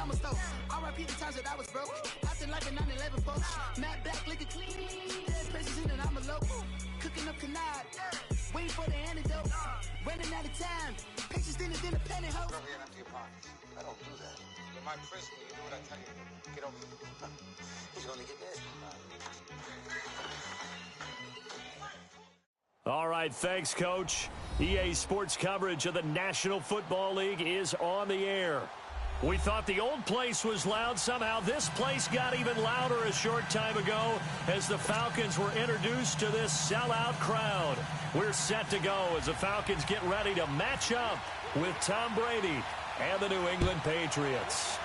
I'ma stove. I repeat the times that I was broke. Acting like a 9/11 folks. Matte black, liquor clean. Dead president and I'm a local. Cooking up canard. Waiting for the antidote. Running out of time. Patience thinner than a penny hoe. Over here and empty your pockets. I don't do that. In my prison, you do what I tell you. Get over here. He's gonna get this. All right, thanks, Coach. EA Sports coverage of the National Football League is on the air. We thought the old place was loud. Somehow this place got even louder a short time ago as the Falcons were introduced to this sellout crowd. We're set to go as the Falcons get ready to match up with Tom Brady and the New England Patriots.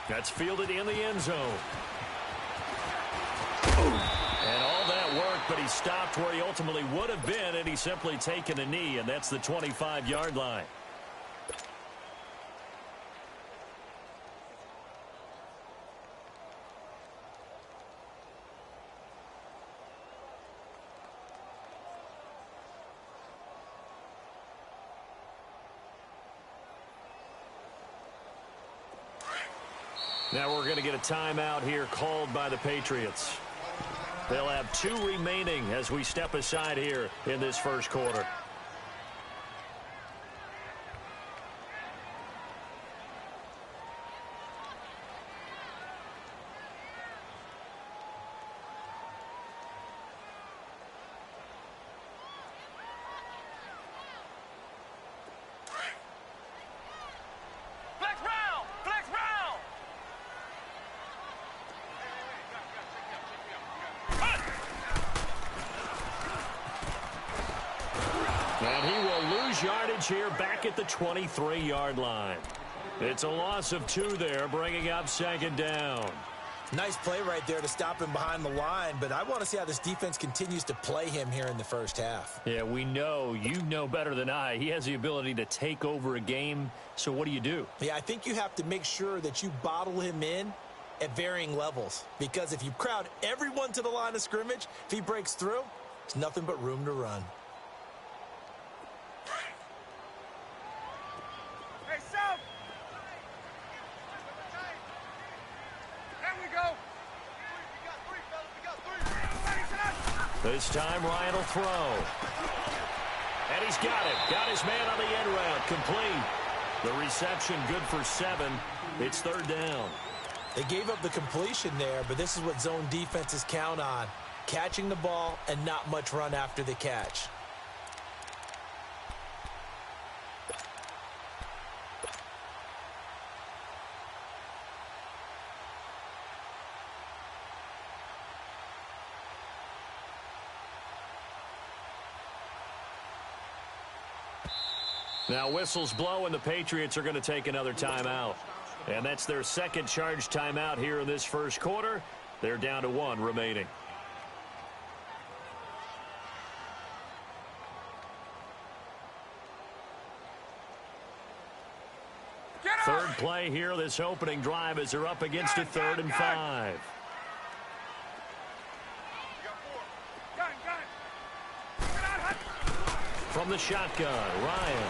That's fielded in the end zone. And all that work, but he stopped where he ultimately would have been, and he's simply taken a knee, and that's the 25-yard line. Now we're going to get a timeout here called by the Patriots. They'll have 2 remaining as we step aside here in this first quarter. And he will lose yardage here back at the 23-yard line. It's a loss of 2 there, bringing up second down. Nice play right there to stop him behind the line, but I want to see how this defense continues to play him here in the first half. Yeah, we know. You know better than I. He has the ability to take over a game, so what do? Yeah, I think you have to make sure that you bottle him in at varying levels, because if you crowd everyone to the line of scrimmage, if he breaks through, it's nothing but room to run. This time Ryan will throw. And he's got it. Got his man on the end route. Complete. The reception good for 7. It's third down. They gave up the completion there, but this is what zone defenses count on. Catching the ball and not much run after the catch. Now whistles blow and the Patriots are going to take another timeout. And that's their second charge timeout here in this first quarter. They're down to 1 remaining. Third play here, this opening drive as they're up against a 3rd and 5. From the shotgun, Ryan.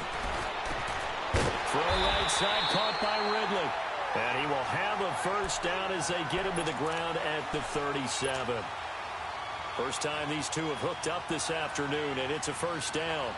Throw right side, caught by Ridley. And he will have a first down as they get him to the ground at the 37. First time these two have hooked up this afternoon, and it's a first down.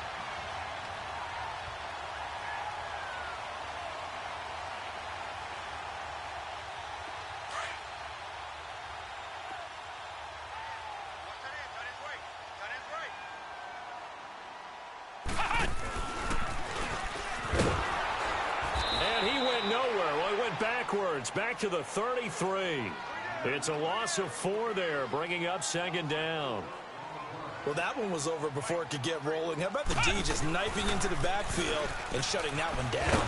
Back to the 33. It's a loss of 4 there, bringing up second down. Well, that one was over before it could get rolling. How about the D just knifing into the backfield and shutting that one down?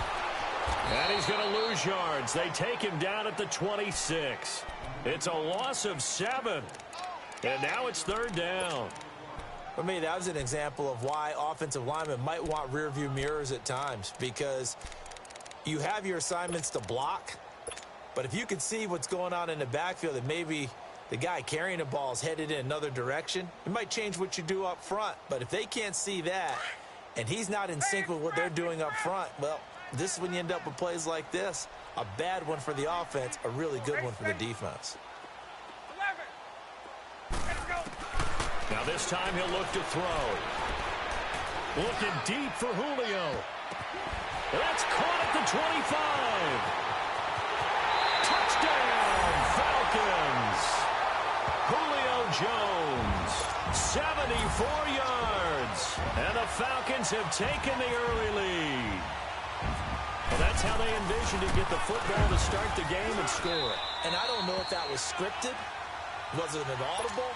And he's going to lose yards. They take him down at the 26. It's a loss of 7. And now it's third down. For me, that was an example of why offensive linemen might want rearview mirrors at times, because you have your assignments to block, but if you can see what's going on in the backfield and maybe the guy carrying the ball is headed in another direction, it might change what you do up front. But if they can't see that and he's not in sync with what they're doing up front, well, this is when you end up with plays like this. A bad one for the offense, a really good one for the defense. 11. Let's go. Now this time he'll look to throw. Looking deep for Julio. That's caught at the 25. Touchdown, Falcons. Julio Jones, 74 yards. And the Falcons have taken the early lead. Well, that's how they envisioned to get the football to start the game and score it. And I don't know if that was scripted. Was it an audible?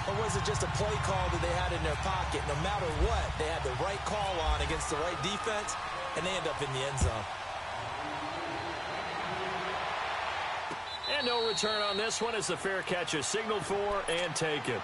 Or was it just a play call that they had in their pocket? No matter what, they had the right call on against the right defense, and they end up in the end zone. And no return on this one as the fair catch is signaled for and taken.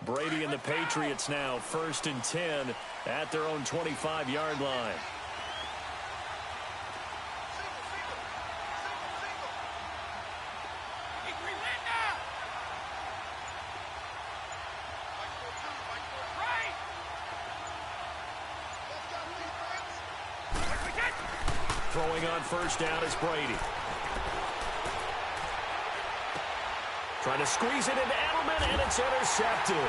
Brady and the Patriots now 1st and 10 at their own 25-yard line. Throwing on 1st down is Brady. Trying to squeeze it into Edelman, and it's intercepted.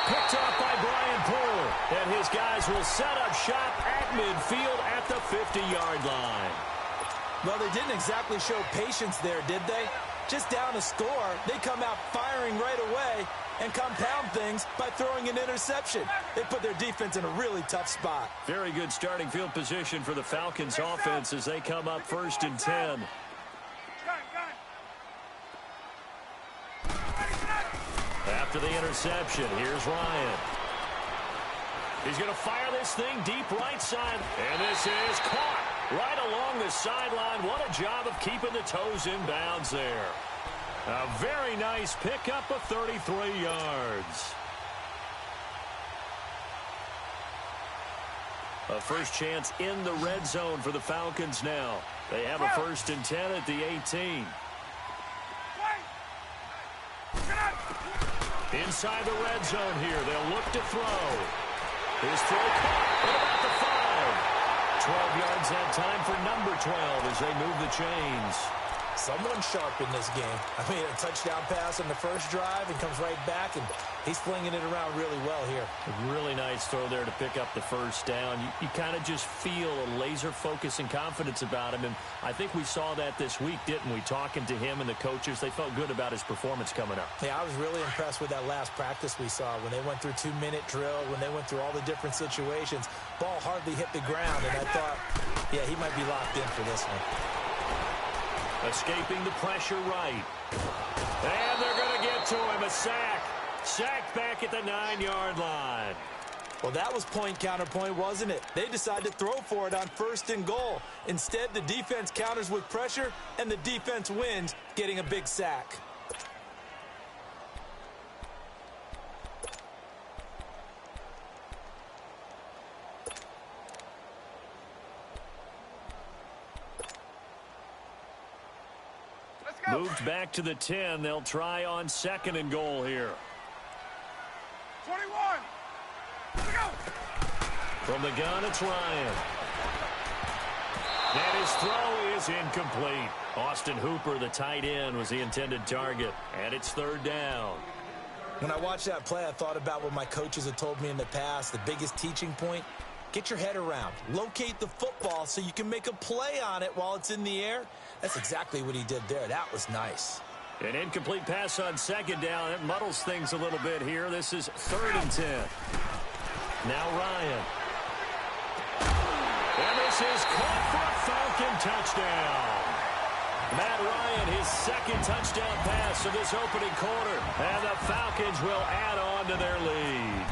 Picked off by Brian Poole. And his guys will set up shop at midfield at the 50-yard line. Well, they didn't exactly show patience there, did they? Just down a score, they come out firing right away and compound things by throwing an interception. They put their defense in a really tough spot. Very good starting field position for the Falcons offense as they come up 1st and 10. After the interception, here's Ryan. He's going to fire this thing deep right side. And this is caught right along the sideline. What a job of keeping the toes in bounds there. A very nice pickup of 33 yards. A first chance in the red zone for the Falcons now. They have a 1st and 10 at the 18. Inside the red zone here. They'll look to throw. His throw caught at about the 5. 12 yards that time for number 12 as they move the chains. Someone sharp in this game. I mean, a touchdown pass on the first drive and comes right back, and he's flinging it around really well here. A really nice throw there to pick up the 1st down. You kind of just feel a laser focus and confidence about him, and I think we saw that this week, didn't we? Talking to him and the coaches, they felt good about his performance coming up. Yeah, I was really impressed with that last practice we saw when they went through 2-minute drill, when they went through all the different situations. Ball hardly hit the ground, and I thought, yeah, he might be locked in for this one. Escaping the pressure right. And they're going to get to him. A sack. Sacked back at the 9-yard line. Well, that was point counterpoint, wasn't it? They decided to throw for it on 1st and goal. Instead, the defense counters with pressure, and the defense wins, getting a big sack. Moved back to the 10. They'll try on 2nd and goal here. 21. Let's go. From the gun, it's Ryan. And his throw is incomplete. Austin Hooper, the tight end, was the intended target. And it's 3rd down. When I watched that play, I thought about what my coaches had told me in the past. The biggest teaching point, get your head around. Locate the football so you can make a play on it while it's in the air. That's exactly what he did there. That was nice. An incomplete pass on 2nd down. It muddles things a little bit here. This is 3rd and 10. Now Ryan. And this is caught for a Falcon touchdown. Matt Ryan, his 2nd touchdown pass of this opening quarter. And the Falcons will add on to their lead.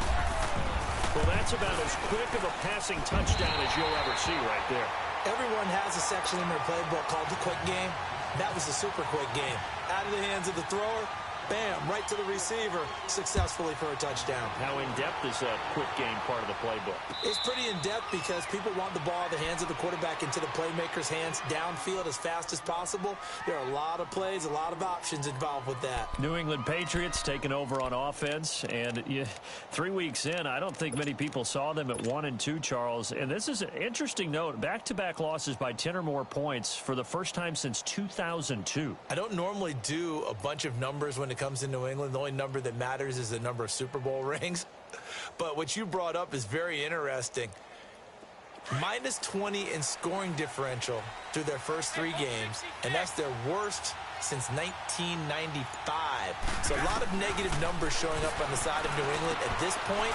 Well, that's about as quick of a passing touchdown as you'll ever see right there. Everyone has a section in their playbook called the quick game. That was a super quick game. Out of the hands of the thrower, bam, right to the receiver, successfully for a touchdown. How in-depth is that quick game part of the playbook? It's pretty in-depth because people want the ball in the hands of the quarterback into the playmaker's hands downfield as fast as possible. There are a lot of plays, a lot of options involved with that. New England Patriots taking over on offense, and 3 weeks in, I don't think many people saw them at 1-2, Charles. And this is an interesting note, back-to-back losses by 10 or more points for the first time since 2002. I don't normally do a bunch of numbers when it comes to New England. The only number that matters is the number of Super Bowl rings. But what you brought up is very interesting. Minus 20 in scoring differential through their first 3 games, and that's their worst since 1995. So a lot of negative numbers showing up on the side of New England at this point.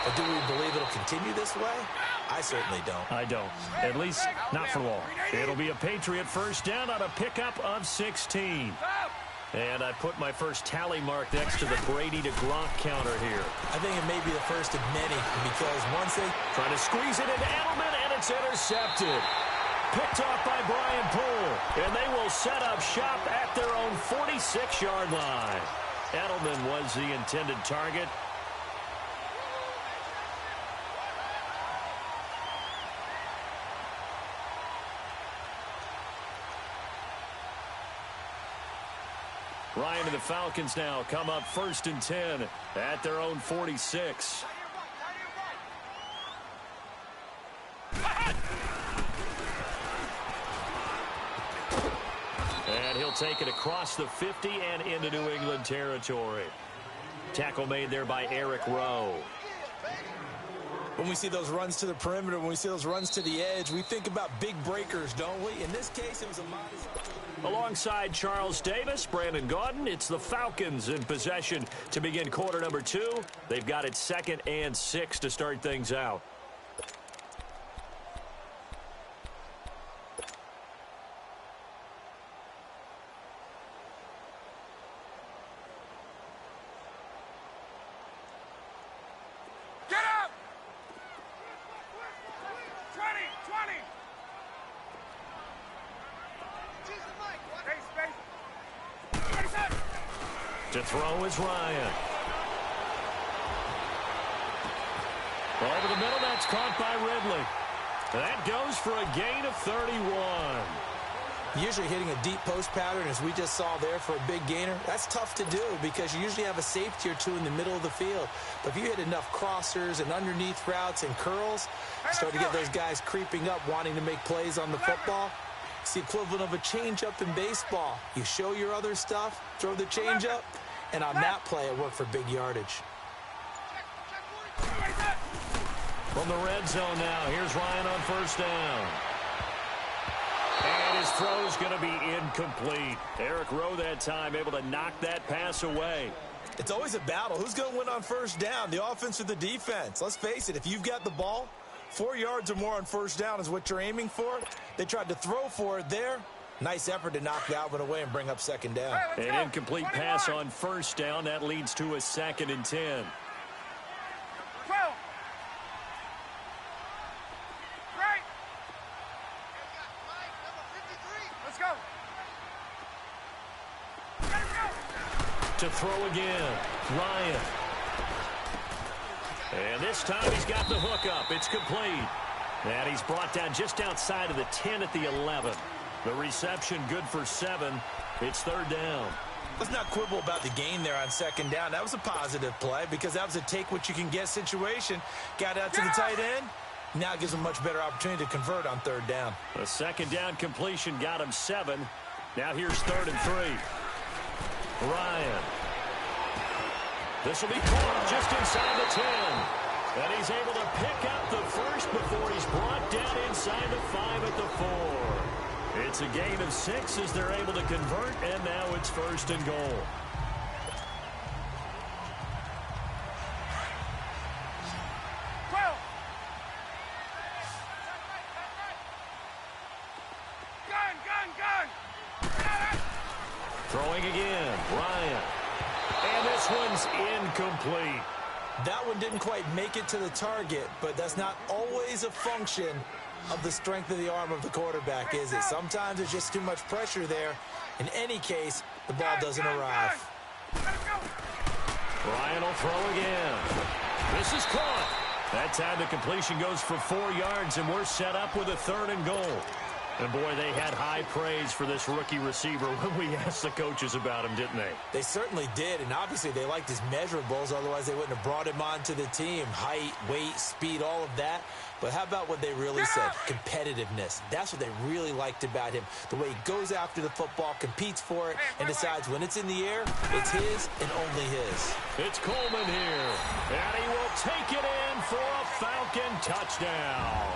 But do we believe it'll continue this way? I certainly don't. I don't. At least not for long. It'll be a Patriot first down on a pickup of 16. And I put my first tally mark next to the Brady to Gronk counter here. I think it may be the first of many because once they trying to squeeze it into Edelman, and it's intercepted. Picked off by Brian Poole, and they will set up shop at their own 46-yard line. Edelman was the intended target. Ryan and the Falcons now come up 1st and 10 at their own 46. And he'll take it across the 50 and into New England territory. Tackle made there by Eric Rowe. When we see those runs to the perimeter, when we see those runs to the edge, we think about big breakers, don't we? In this case, it was a modest. Alongside Charles Davis, Brandon Gaudin, it's the Falcons in possession to begin quarter number 2. They've got it 2nd and 6 to start things out. To throw is Ryan. Over the middle, that's caught by Ridley. That goes for a gain of 31. Usually hitting a deep post pattern, as we just saw there, for a big gainer, that's tough to do because you usually have a safety or two in the middle of the field. But if you hit enough crossers and underneath routes and curls, you start to get those guys creeping up, wanting to make plays on the football. It's the equivalent of a changeup in baseball. You show your other stuff, throw the changeup, and on that play, it worked for big yardage. From the red zone now, here's Ryan on 1st down. And his throw is going to be incomplete. Eric Rowe that time able to knock that pass away. It's always a battle. Who's going to win on 1st down, the offense or the defense? Let's face it, if you've got the ball, 4 yards or more on 1st down is what you're aiming for. They tried to throw for it there. Nice effort to knock that one away and bring up 2nd down. An incomplete pass on 1st down. That leads to a 2nd and 10. 12. Right. Let's go. To throw again, Ryan. And this time he's got the hook up. It's complete. And he's brought down just outside of the 10 at the 11. The reception good for 7. It's 3rd down. Let's not quibble about the gain there on 2nd down. That was a positive play because that was a take-what-you-can-get situation. Got out to the tight end. Now gives him a much better opportunity to convert on 3rd down. The 2nd down completion got him 7. Now here's 3rd and 3. Ryan. This will be caught just inside the 10. And he's able to pick up the first before he's brought down inside the 5 at the 4. It's a gain of 6 as they're able to convert, and now it's 1st and goal. Throwing again, Ryan. And this one's incomplete. That one didn't quite make it to the target, but that's not always a function of the strength of the arm of the quarterback, is it? Sometimes there's just too much pressure there. In any case, the ball doesn't arrive. Ryan will throw again. This is caught. That time the completion goes for 4 yards, and we're set up with a 3rd and goal. And, boy, they had high praise for this rookie receiver when we asked the coaches about him, didn't they? They certainly did, and obviously they liked his measurables. Otherwise, they wouldn't have brought him onto the team. Height, weight, speed, all of that. But how about what they really said? Competitiveness. That's what they really liked about him. The way he goes after the football, competes for it, and decides when it's in the air, it's his and only his. It's Coleman here, and he will take it in for a Falcon touchdown.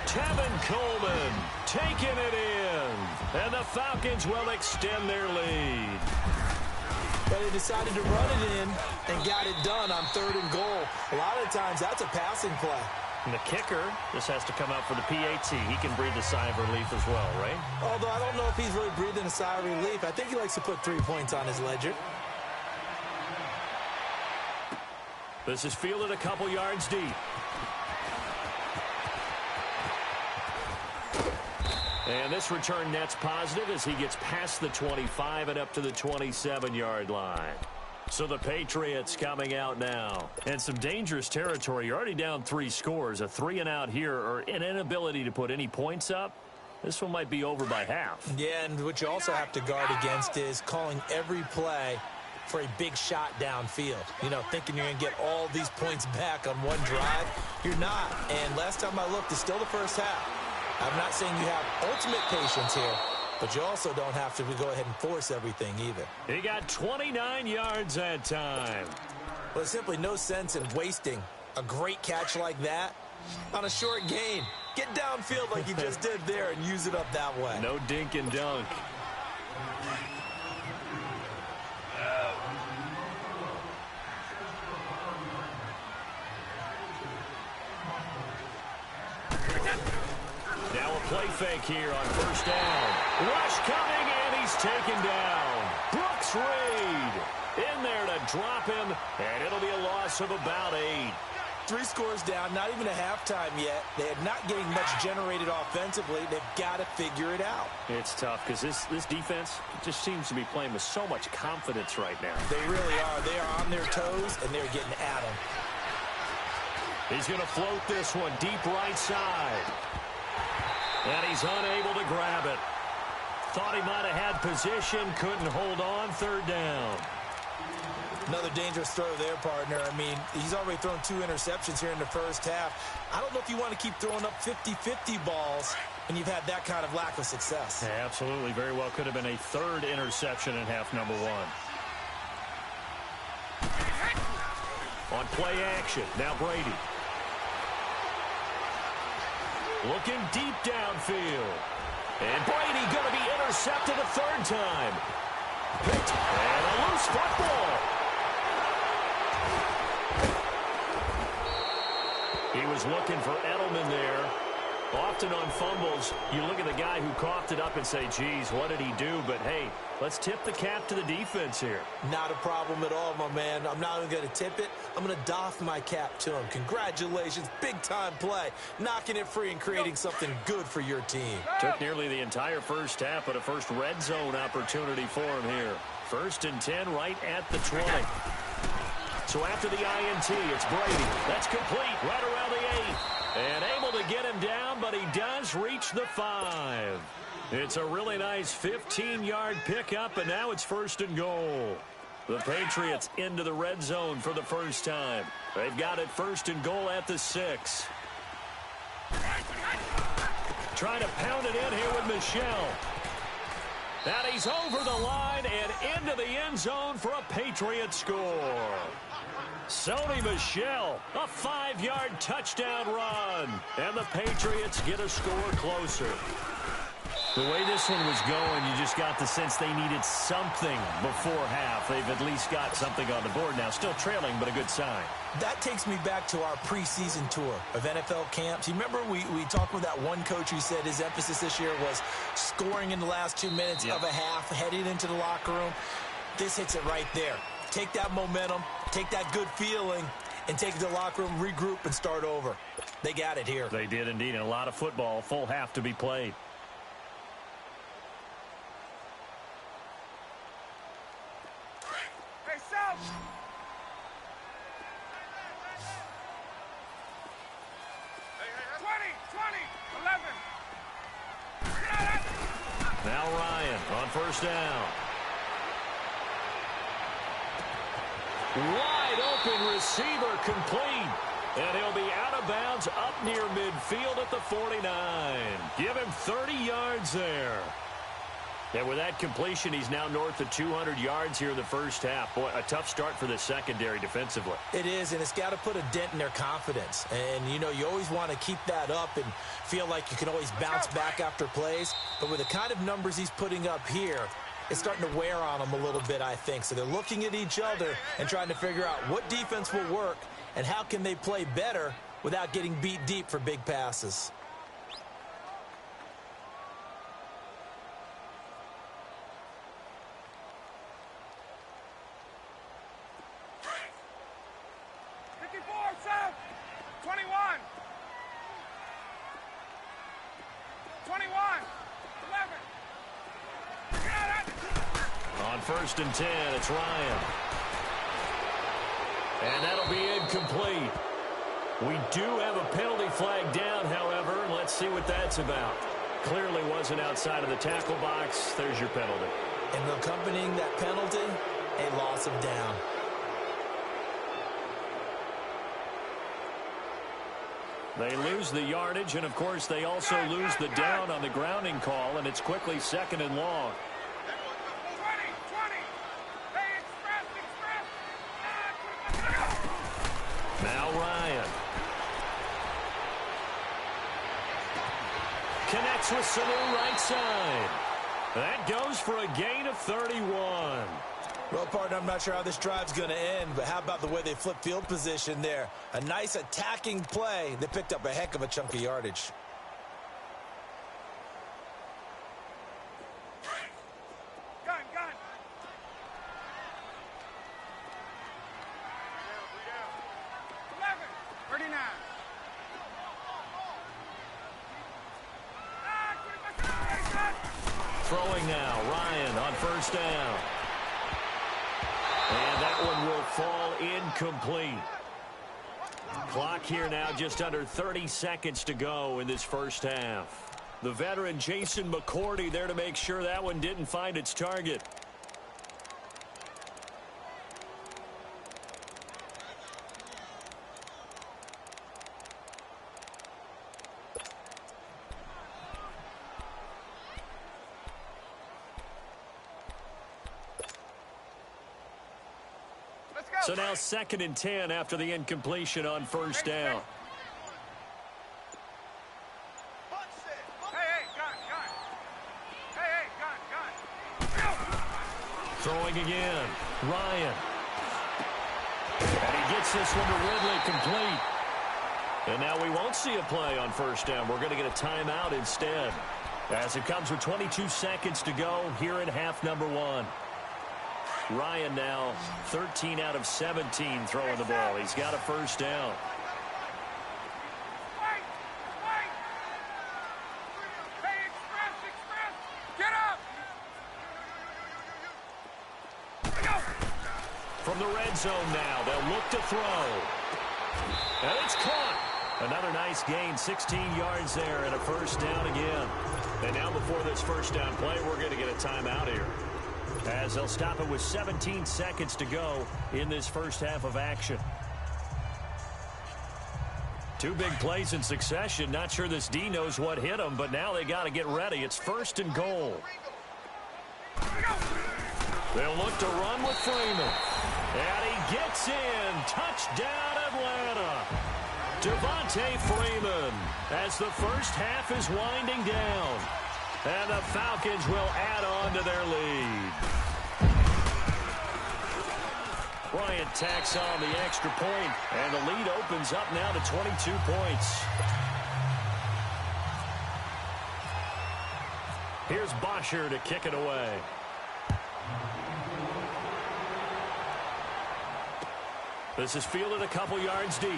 Tevin Coleman taking it in, and the Falcons will extend their lead. But they decided to run it in and got it done on 3rd and goal. A lot of times that's a passing play. And the kicker, this has to come out for the PAT. He can breathe a sigh of relief as well, right? Although I don't know if he's really breathing a sigh of relief. I think he likes to put 3 points on his ledger. This is fielded a couple yards deep. And this return net's positive as he gets past the 25 and up to the 27-yard line. So the Patriots coming out now. And some dangerous territory. You're already down 3 scores. A 3-and-out here or an inability to put any points up. This one might be over by half. Yeah, and what you also have to guard against is calling every play for a big shot downfield. You know, thinking you're going to get all these points back on one drive. You're not. And last time I looked, it's still the first half. I'm not saying you have ultimate patience here, but you also don't have to go ahead and force everything either. He got 29 yards that time. Well, there's simply no sense in wasting a great catch like that on a short gain. Get downfield like you just did there and use it up that way. No dink and dunk. Now a play fake here on 1st down. Rush coming, and he's taken down. Brooks Reed in there to drop him, and it'll be a loss of about 8. 3 scores down, not even a halftime yet. They are not getting much generated offensively. They've got to figure it out. It's tough because this defense just seems to be playing with so much confidence right now. They really are. They are on their toes, and they're getting at them. He's going to float this one deep right side. And he's unable to grab it. Thought he might have had position, couldn't hold on. 3rd down. Another dangerous throw there, partner. I mean, he's already thrown 2 interceptions here in the first half. I don't know if you want to keep throwing up 50-50 balls when you've had that kind of lack of success. Yeah, absolutely. Very well could have been a 3rd interception in half number 1. On play action, now Brady. Looking deep downfield. And Brady going to be intercepted a 3rd time. Picked. And a loose football. He was looking for Edelman there. Often on fumbles, you look at the guy who coughed it up and say, geez, what did he do? But, hey, let's tip the cap to the defense here. Not a problem at all, my man. I'm not even going to tip it. I'm going to doff my cap to him. Congratulations. Big-time play. Knocking it free and creating something good for your team. Took nearly the entire first half, but a first red zone opportunity for him here. 1st and 10 right at the 20. So after the INT, it's Brady. That's complete right around the 8. And able to get him down, but he does reach the 5. It's a really nice 15-yard pickup, and now it's 1st and goal. The Patriots into the red zone for the first time. They've got it 1st and goal at the 6. Trying to pound it in here with Michel. And he's over the line and into the end zone for a Patriot score. Sony Michel, a 5-yard touchdown run. And the Patriots get a score closer. The way this one was going, you just got the sense they needed something before half. They've at least got something on the board now. Still trailing, but a good sign. That takes me back to our preseason tour of NFL camps. You remember we talked with that one coach who said his emphasis this year was scoring in the last 2 minutes of a half, heading into the locker room. This hits it right there. Take that momentum, take that good feeling, and take it to the locker room, regroup, and start over. They got it here. They did indeed, and a lot of football, full half to be played. Now Ryan on first down. Wide open receiver complete. And he'll be out of bounds up near midfield at the 49. Give him 30 yards there. And with that completion, he's now north of 200 yards here in the first half. Boy, a tough start for the secondary defensively. It is, and it's got to put a dent in their confidence. And, you know, you always want to keep that up and feel like you can always bounce back after plays. But with the kind of numbers he's putting up here, it's starting to wear on them a little bit, I think. So they're looking at each other and trying to figure out what defense will work and how can they play better without getting beat deep for big passes. First and 10, it's Ryan. And that'll be incomplete. We do have a penalty flag down, however. Let's see what that's about. Clearly wasn't outside of the tackle box. There's your penalty. And accompanying that penalty, a loss of down. They lose the yardage, and, of course, they also lose the down on the grounding call, and it's quickly second and long. Now Ryan. Connects with Sanu right side. That goes for a gain of 31. Well, partner, I'm not sure how this drive's going to end, but how about the way they flip field position there? A nice attacking play. They picked up a heck of a chunk of yardage. Throwing now, Ryan on first down. And that one will fall incomplete. Clock here now just under 30 seconds to go in this first half. The veteran Jason McCourty there to make sure that one didn't find its target. So now second and 10 after the incompletion on first down. Throwing again. Ryan. And he gets this one to Ridley complete. And now we won't see a play on first down. We're going to get a timeout instead, as it comes with 22 seconds to go here in half number one. Ryan now 13 out of 17 throwing the ball. He's got a first down. Get up! From the red zone now, they'll look to throw. And it's caught. Another nice gain, 16 yards there and a first down again. And now before this first down play, we're going to get a timeout here, as they'll stop it with 17 seconds to go in this first half of action. Two big plays in succession. Not sure this D knows what hit him, but now they got to get ready. It's first and goal. They'll look to run with Freeman. And he gets in. Touchdown, Atlanta. Devontae Freeman, as the first half is winding down. And the Falcons will add on to their lead. Bryant tacks on the extra point, and the lead opens up now to 22 points. Here's Bosher to kick it away. This is fielded a couple yards deep.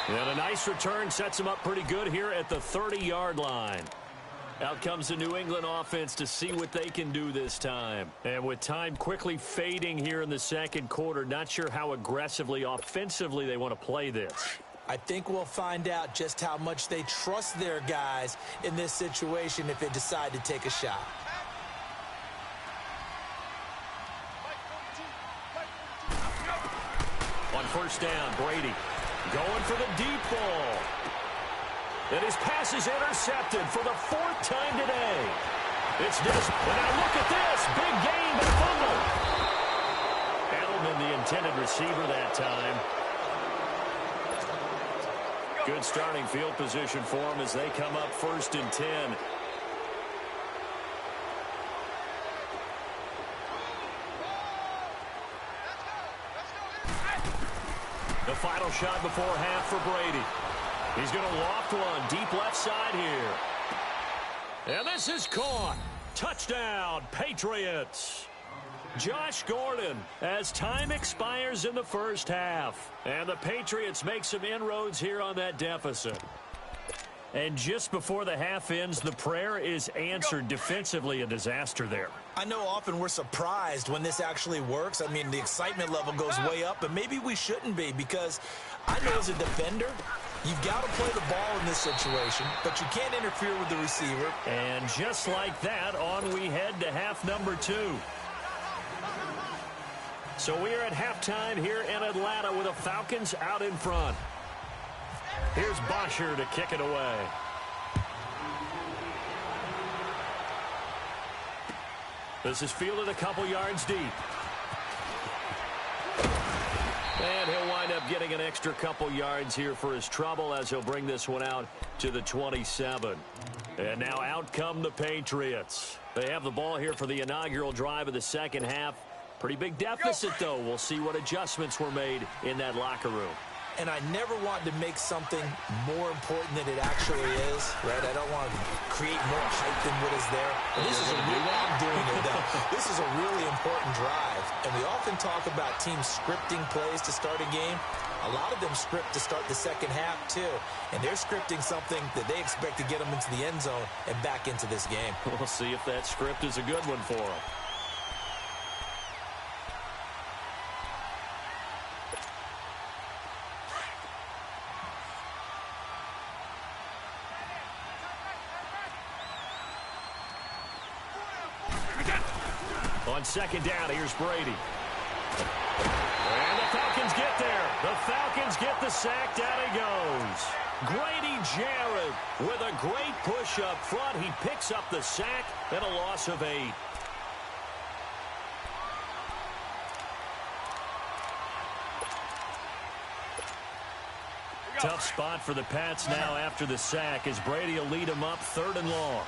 And a nice return sets him up pretty good here at the 30-yard line. Out comes the New England offense to see what they can do this time. And with time quickly fading here in the second quarter, not sure how aggressively, offensively they want to play this. I think we'll find out just how much they trust their guys in this situation if they decide to take a shot. On first down, Brady going for the deep ball. And his pass is intercepted for the 4th time today. It's just, and now look at this. Big gain, but fumble. Edelman, the intended receiver that time. Good starting field position for them as they come up 1st and 10. The final shot before half for Brady. He's going to loft one deep left side here. And this is caught. Touchdown, Patriots. Josh Gordon as time expires in the first half. And the Patriots make some inroads here on that deficit. And just before the half ends, the prayer is answered. Defensively, a disaster there. I know often we're surprised when this actually works. I mean, the excitement level goes way up, but maybe we shouldn't be, because I know as a defender, you've got to play the ball in this situation, but you can't interfere with the receiver. And just like that, on we head to half number 2. So we are at halftime here in Atlanta with the Falcons out in front. Here's Bosher to kick it away. This is fielded a couple yards deep. And he'll wind up getting an extra couple yards here for his trouble as he'll bring this one out to the 27. And now out come the Patriots. They have the ball here for the inaugural drive of the second half. Pretty big deficit, though. We'll see what adjustments were made in that locker room. And I never want to make something more important than it actually is, right? I don't want to create more hype than what is there. But this is I'm doing it, though. This is a really important drive. And we often talk about teams scripting plays to start a game. A lot of them script to start the second half, too. And they're scripting something that they expect to get them into the end zone and back into this game. We'll see if that script is a good one for them. On second down, here's Brady. And the Falcons get there. The Falcons get the sack. Down he goes. Grady Jarrett with a great push up front. He picks up the sack and a loss of 8. Tough spot for the Pats now after the sack as Brady will lead them up 3rd and long.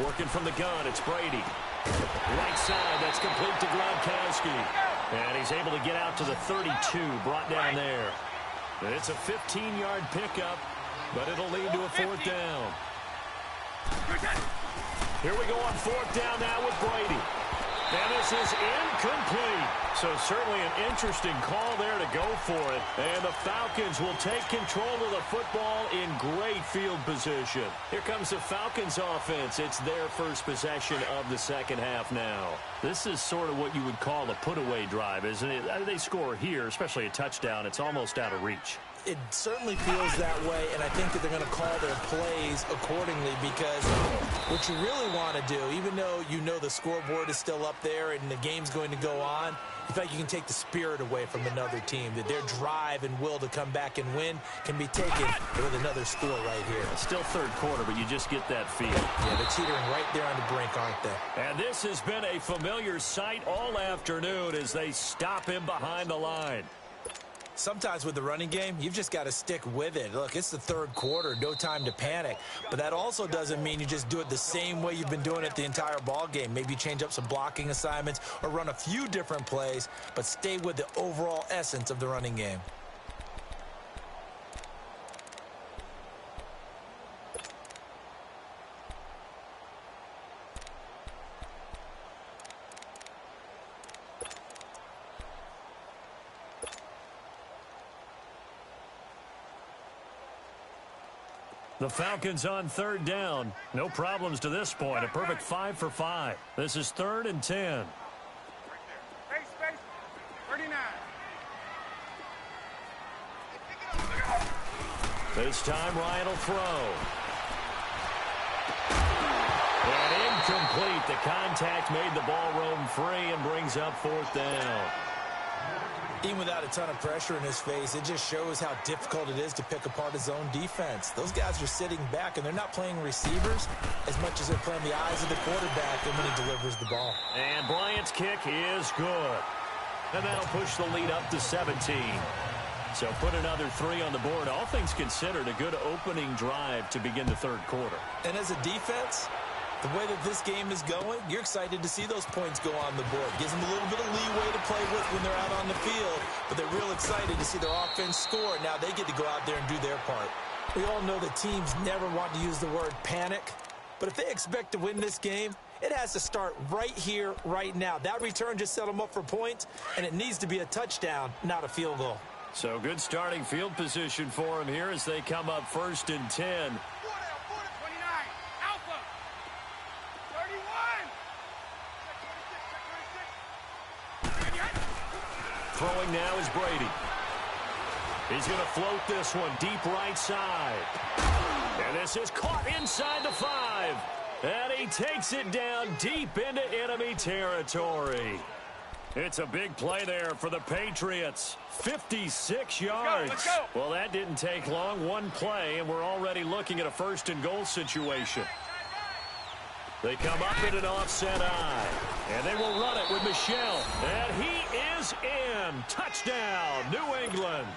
Working from the gun, it's Brady. Right side, that's complete to Gronkowski. And he's able to get out to the 32, brought down there. It's a 15-yard pickup, but it'll lead to a 4th down. Here we go on 4th down now with Brady. And this is incomplete. So certainly an interesting call there to go for it. And the Falcons will take control of the football in great field position. Here comes the Falcons offense. It's their first possession of the second half now. This is sort of what you would call a put-away drive, isn't it? They score here, especially a touchdown. It's almost out of reach. It certainly feels that way, and I think that they're going to call their plays accordingly, because what you really want to do, even though you know the scoreboard is still up there and the game's going to go on, in fact, you can take the spirit away from another team, that their drive and will to come back and win can be taken with another score right here. It's still 3rd quarter, but you just get that feel. Yeah, they're teetering right there on the brink, aren't they? And this has been a familiar sight all afternoon as they stop him behind the line. Sometimes with the running game, you've just got to stick with it. Look, it's the 3rd quarter, no time to panic. But that also doesn't mean you just do it the same way you've been doing it the entire ball game. Maybe change up some blocking assignments or run a few different plays, but stay with the overall essence of the running game. The Falcons on 3rd down. No problems to this point. A perfect 5 for 5. This is 3rd and 10. This time Ryan will throw. And incomplete. The contact made the ball roam free and brings up 4th down. Even without a ton of pressure in his face, it just shows how difficult it is to pick apart his own defense. Those guys are sitting back, and they're not playing receivers as much as they're playing the eyes of the quarterback and when he delivers the ball. And Bryant's kick is good. And that'll push the lead up to 17. So put another 3 on the board. All things considered, a good opening drive to begin the 3rd quarter. And as a defense, the way that this game is going, you're excited to see those points go on the board. Gives them a little bit of leeway to play with when they're out on the field, but they're real excited to see their offense score. Now they get to go out there and do their part. We all know that teams never want to use the word panic, but if they expect to win this game, it has to start right here, right now. That return just set them up for points, and it needs to be a touchdown, not a field goal. So good starting field position for them here as they come up 1st and 10. Throwing now is Brady. He's going to float this one deep right side. And this is caught inside the 5. And he takes it down deep into enemy territory. It's a big play there for the Patriots. 56 yards. Let's go. Well, that didn't take long. One play, and we're already looking at a 1st and goal situation. They come up in an offset eye. And they will run it with Michel. And he is in. Touchdown, New England.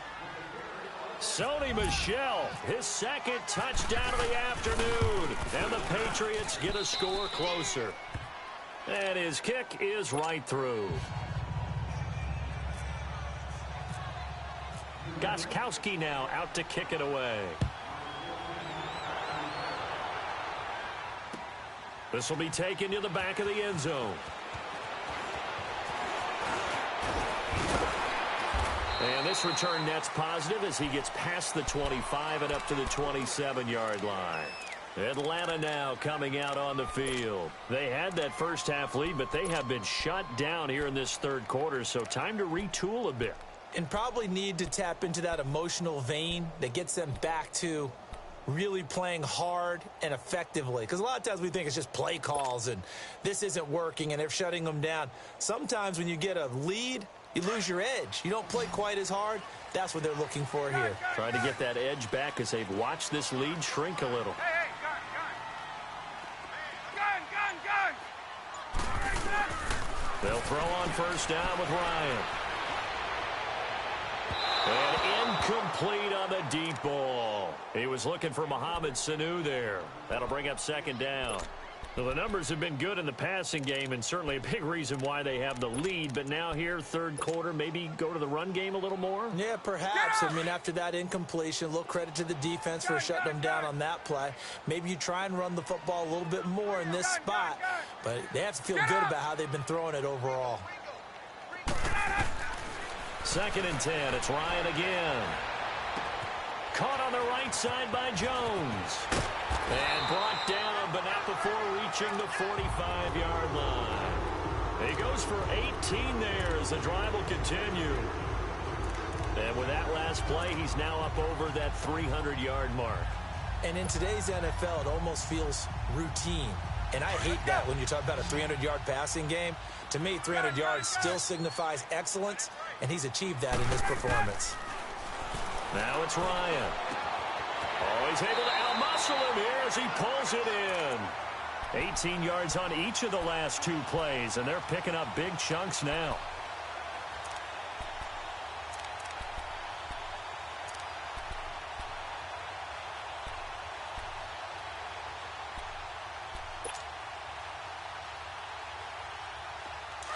Sony Michel, his 2nd touchdown of the afternoon. And the Patriots get a score closer. And his kick is right through. Gostkowski now out to kick it away. This will be taken to the back of the end zone. And this return net's positive as he gets past the 25 and up to the 27-yard line. Atlanta now coming out on the field. They had that first half lead, but they have been shut down here in this 3rd quarter, so time to retool a bit. And probably need to tap into that emotional vein that gets them back to really playing hard and effectively. Because a lot of times we think it's just play calls and this isn't working and they're shutting them down. Sometimes when you get a lead, you lose your edge. You don't play quite as hard. That's what they're looking for here. Trying to get that edge back as they've watched this lead shrink a little. Hey, gun. They'll throw on 1st down with Ryan. And incomplete on the deep ball. He was looking for Mohamed Sanu there. That'll bring up 2nd down. Well, the numbers have been good in the passing game and certainly a big reason why they have the lead. But now here, 3rd quarter, maybe go to the run game a little more? Yeah, perhaps. I mean, after that incompletion, a little credit to the defense for shutting them down on that play. Maybe you try and run the football a little bit more in this spot. But they have to feel good about how they've been throwing it overall. 2nd and 10. It's Ryan again. Caught on the right side by Jones. And brought down, but not before reaching the 45-yard line. He goes for 18 there as the drive will continue. And with that last play, he's now up over that 300-yard mark. And in today's NFL, it almost feels routine. And I hate that when you talk about a 300-yard passing game. To me, 300 yards still signifies excellence, and he's achieved that in this performance. Now it's Ryan. Oh, he's able to out-muscle him here as he pulls it in. 18 yards on each of the last 2 plays, and they're picking up big chunks now.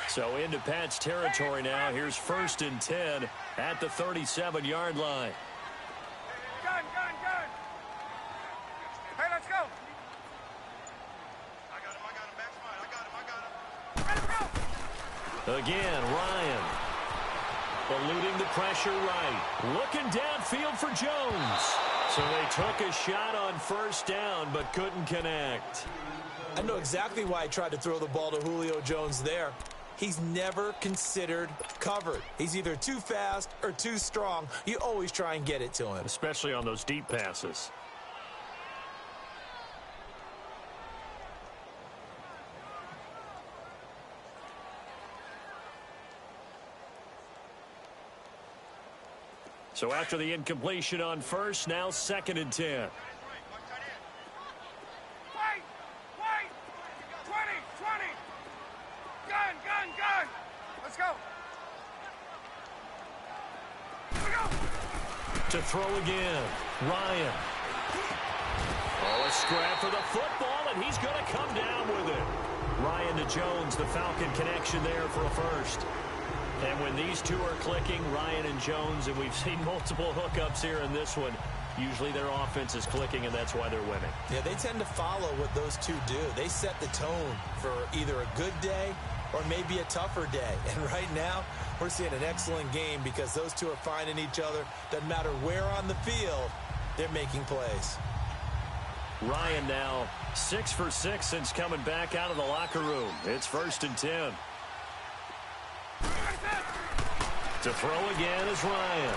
So into Pat's territory now. Here's 1st and 10 at the 37-yard line. Gun. Hey, let's go. I got him, Max. I got him. Again, Ryan. Eluding the pressure right. Looking downfield for Jones. So they took a shot on 1st down, but couldn't connect. I know exactly why I tried to throw the ball to Julio Jones there. he's never considered covered. He's either too fast or too strong. You always try and get it to him. Especially on those deep passes. So after the incompletion on first, now 2nd and 10. Let's go. To throw again, Ryan. Oh, a scrap for the football, and he's going to come down with it. Ryan to Jones, the Falcon connection there for a first. And when these two are clicking, Ryan and Jones, and we've seen multiple hookups here in this one, usually their offense is clicking, and that's why they're winning. Yeah, they tend to follow what those two do. They set the tone for either a good day or maybe a tougher day. And right now, we're seeing an excellent game because those two are finding each other. Doesn't matter where on the field, they're making plays. Ryan now 6 for 6 since coming back out of the locker room. It's 1st and 10. To throw again is Ryan.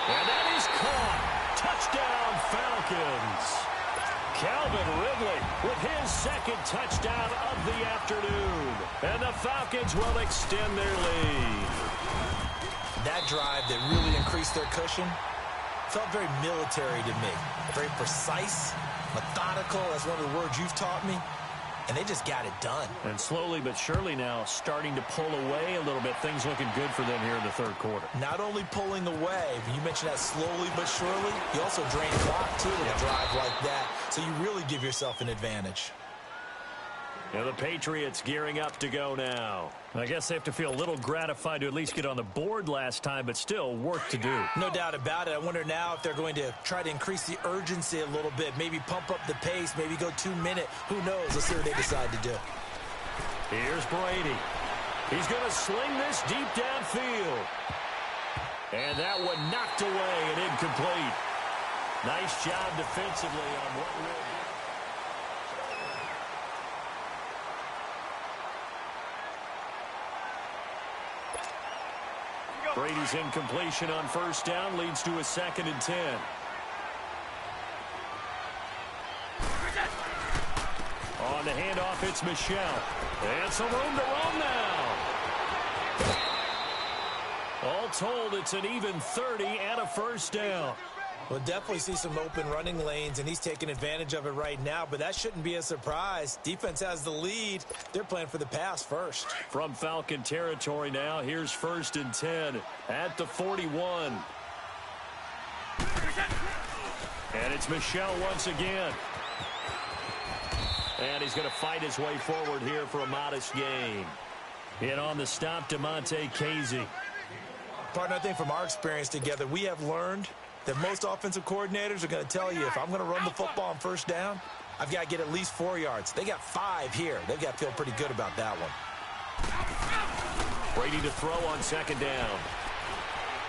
And that is caught. Touchdown, Falcons. Calvin Ridley with his 2nd touchdown of the afternoon. And the Falcons will extend their lead. That drive that really increased their cushion felt very military to me. Very precise, methodical. That's one of the words you've taught me. And they just got it done. And slowly but surely now starting to pull away a little bit. Things looking good for them here in the 3rd quarter. Not only pulling away, but you mentioned that slowly but surely. You also drain clock, too, with a drive like that. So you really give yourself an advantage. Now the Patriots gearing up to go now. I guess they have to feel a little gratified to at least get on the board last time, but still work to do. No doubt about it. I wonder now if they're going to try to increase the urgency a little bit, maybe pump up the pace, maybe go 2-minute. Who knows? Let's see what they decide to do. Here's Brady. He's going to sling this deep downfield. And that one knocked away and incomplete. Nice job defensively on what will be. Brady's incompletion on 1st down leads to a 2nd and 10. On the handoff, it's Michelle. And some room to roam now. All told, it's an even 30 and a 1st down. We'll definitely see some open running lanes, and he's taking advantage of it right now, but that shouldn't be a surprise. Defense has the lead. They're playing for the pass first. From Falcon territory now, here's 1st and 10 at the 41. And it's Michelle once again. And he's going to fight his way forward here for a modest gain. And on the stop, Cainmusik38. Partner, I think from our experience together, we have learned that most offensive coordinators are going to tell you, if I'm going to run the football on 1st down, I've got to get at least 4 yards. They got 5 here. They've got to feel pretty good about that one. Brady to throw on 2nd down.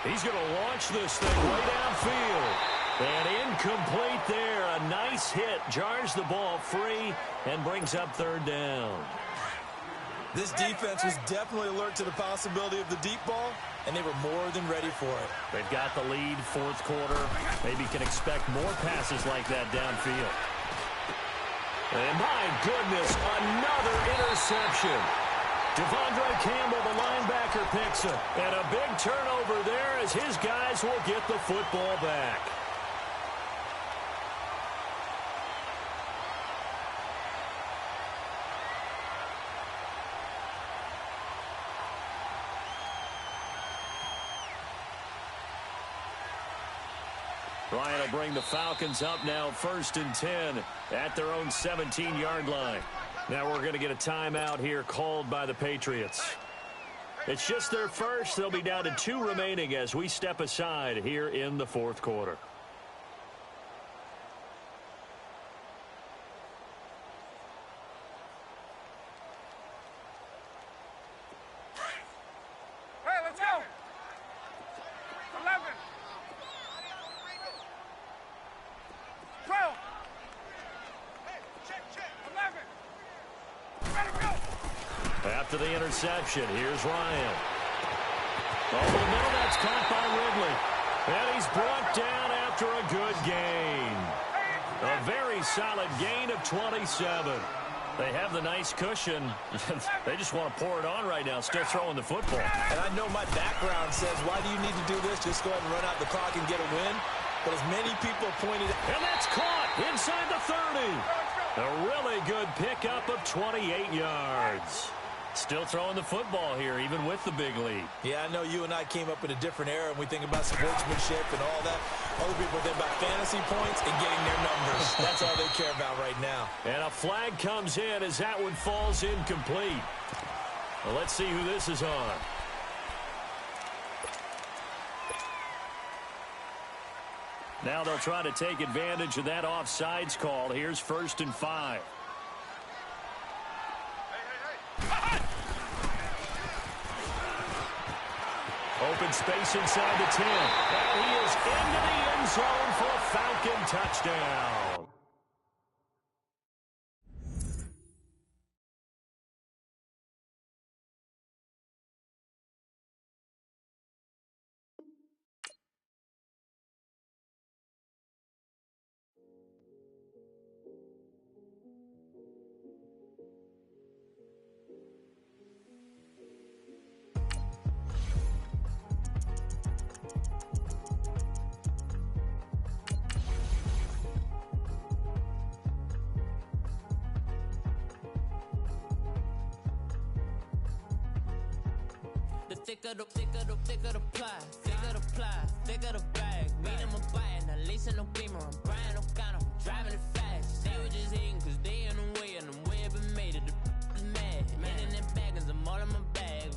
He's going to launch this thing way downfield. And incomplete there. A nice hit. Jars the ball free and brings up 3rd down. This defense was definitely alert to the possibility of the deep ball, and they were more than ready for it. They've got the lead, 4th quarter. Maybe can expect more passes like that downfield. And my goodness, another interception. Devondre Campbell, the linebacker, picks it. And a big turnover there as his guys will get the football back. Ryan will bring the Falcons up now 1st and 10 at their own 17-yard line. Now we're going to get a timeout here called by the Patriots. It's just their first. They'll be down to 2 remaining as we step aside here in the 4th quarter. Hey, let's go. 11. 12. Hey, check. 11. Ready to go. After the interception, here's Ryan. Over the middle, that's caught by Ridley. And he's brought down after a good gain. A very solid gain of 27. They have the nice cushion. They just want to pour it on right now, still throwing the football. And I know my background says, why do you need to do this? Just go ahead and run out the clock and get a win. But as many people pointed out. And that's caught inside the 30. A really good pickup of 28 yards. Still throwing the football here, even with the big lead. Yeah, I know you and I came up in a different era, and we think about sportsmanship and all that. Other people think about fantasy points and getting their numbers. That's all they care about right now. And a flag comes in as that one falls incomplete. Well, let's see who this is on. Now they'll try to take advantage of that offsides call. Here's 1st and 5. Open space inside the 10. And he is into the end zone for a Falcon touchdown. Thicker the thicker the bag. Meet him a buying, a lace and no beamer. I'm Brian O'Connor, driving it fast. They were just hating cause they in the way, and the way I've been made it. The is mad. Man in them baggins, I'm all in my bag.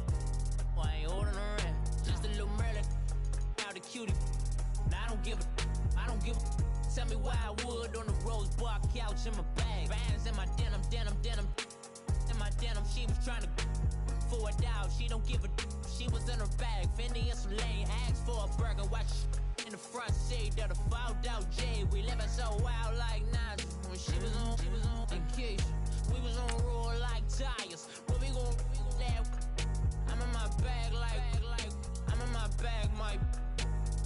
I ain't holding around. Just a little Merlin, out the cutie. Now I don't give a. Tell me why I would on the rose bar couch in my bag. Bands in my denim. In my denim, she was trying to for it out. She don't give a. She was in her bag, Fendi and some lane. Asked for a burger, watch in the front seat of the fouled out J. We living so wild like Nas. When she was on vacation, we was on roll like tires. What we gon' let? I'm in my bag like I'm in my bag, my.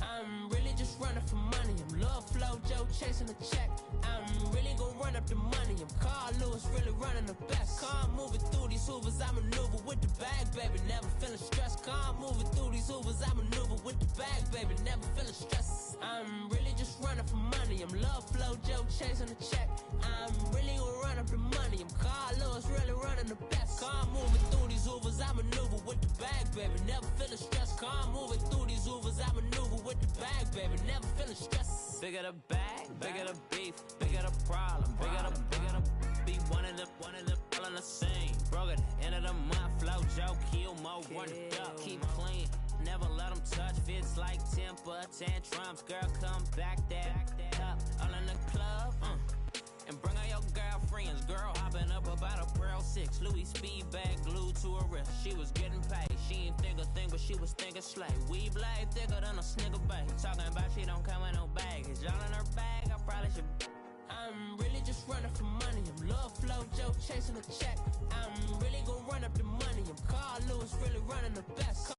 I'm really just running for money. I'm love flow, Joe chasing the check. I'm really gon' run up the money. I'm Carl Lewis, really running the best. Car moving through these hoovers, I maneuver with the bag, baby. Never feeling stressed. Car moving through these hoovers, I maneuver with the bag, baby. Never feeling stressed. I'm really just running for money. I'm love flow, Joe chasing the check. I'm really gon' run up the money. I'm Carl Lewis, really running the best. Car moving through these hoovers, I maneuver with the bag, baby. Never feeling stressed. Car moving through these hoovers, I maneuver with the bag, baby. Never feeling stressed. Bigger the bag, bigger the beef, bigger the problem, bigger the be one of them all in the same. Broke at the end of the month, flow Joe, kill mo, run it up, keep clean. Never let them touch, fits like temper tantrums. Girl, come back that up, all in the club, and bring all your girlfriends. Girl hopping up about a Pearl 6, Louis speed bag glued to her wrist. She was getting paid, she ain't think a thing, but she was thinking slay. We blade thicker than a snigger bag. Talking about she don't come with no baggage. Y'all in her bag, I probably should. I'm really just running for money. I'm love flow, Joe chasing a check. I'm really gon' run up the money. I'm Carl Lewis, really running the best.